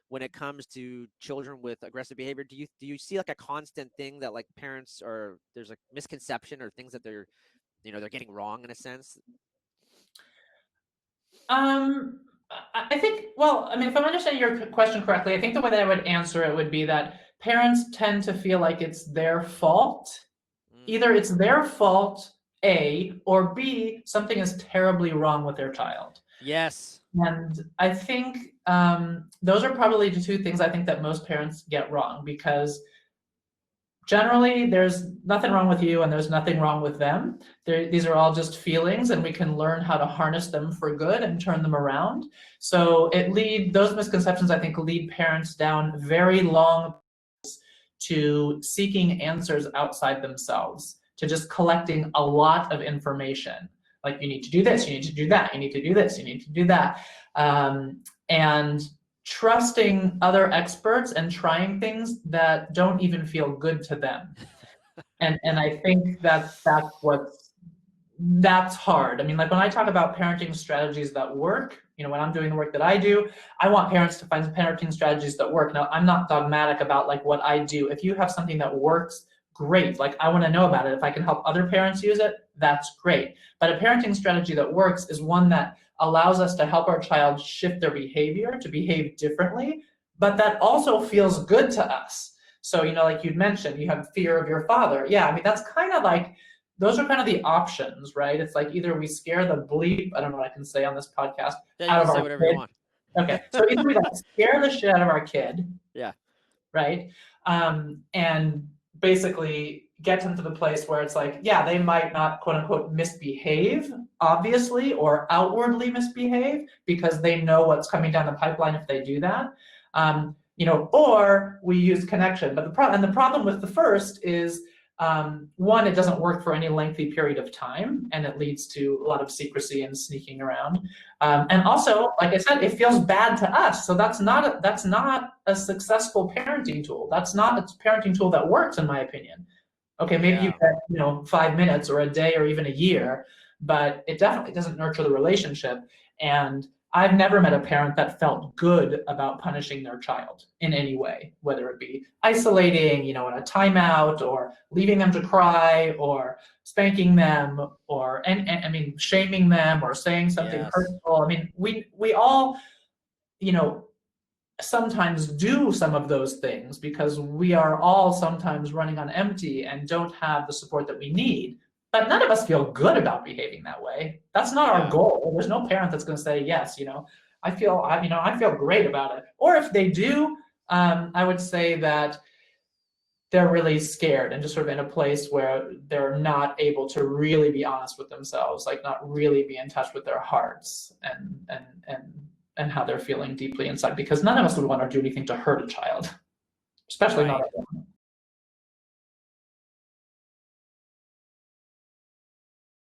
when it comes to children with aggressive behavior? Do you see like a constant thing that like parents, or there's a misconception or things that they're getting wrong in a sense? I think, well, I mean, if I'm understanding your question correctly, I think the way that I would answer it would be that parents tend to feel like it's their fault. Mm. Either it's their fault, A, or B, something is terribly wrong with their child. Yes. And I think those are probably the two things I think that most parents get wrong, because generally there's nothing wrong with you and there's nothing wrong with them. These are all just feelings, and we can learn how to harness them for good and turn them around. So those misconceptions, I think, lead parents down very long to seeking answers outside themselves, to just collecting a lot of information. Like, you need to do this, you need to do that, you need to do this, you need to do that. And trusting other experts and trying things that don't even feel good to them. And I think that's hard. I mean, like when I talk about parenting strategies that work, when I'm doing the work that I do, I want parents to find parenting strategies that work. Now, I'm not dogmatic about like what I do. If you have something that works, great. Like, I want to know about it. If I can help other parents use it, that's great. But a parenting strategy that works is one that allows us to help our child shift their behavior, to behave differently, but that also feels good to us. So, like you'd mentioned, you have fear of your father. Yeah, I mean, that's kind of like, those are kind of the options, right? It's like either we scare the bleep, I don't know what I can say on this podcast, Yeah, out you of can say our whatever you kid. want. Okay, so either we like scare the shit out of our kid, Yeah. right? And basically get them to the place where it's like, yeah, they might not quote unquote misbehave, obviously, or outwardly misbehave, because they know what's coming down the pipeline if they do that. Or we use connection. But the problem with the first is, one, it doesn't work for any lengthy period of time, and it leads to a lot of secrecy and sneaking around. And also, like I said, it feels bad to us. So that's not a successful parenting tool. That's not a parenting tool that works, in my opinion. Okay, maybe you get 5 minutes or a day or even a year, but it definitely doesn't nurture the relationship. And I've never met a parent that felt good about punishing their child in any way, whether it be isolating, in a timeout, or leaving them to cry, or spanking them, or shaming them, or saying something hurtful. I mean, we all, sometimes do some of those things because we are all sometimes running on empty and don't have the support that we need. But none of us feel good about behaving that way. That's not our goal. There's no parent that's going to say, yes, I feel great about it. Or if they do, I would say that they're really scared and just sort of in a place where they're not able to really be honest with themselves, like not really be in touch with their hearts and how they're feeling deeply inside. Because none of us would want to do anything to hurt a child, especially not everyone.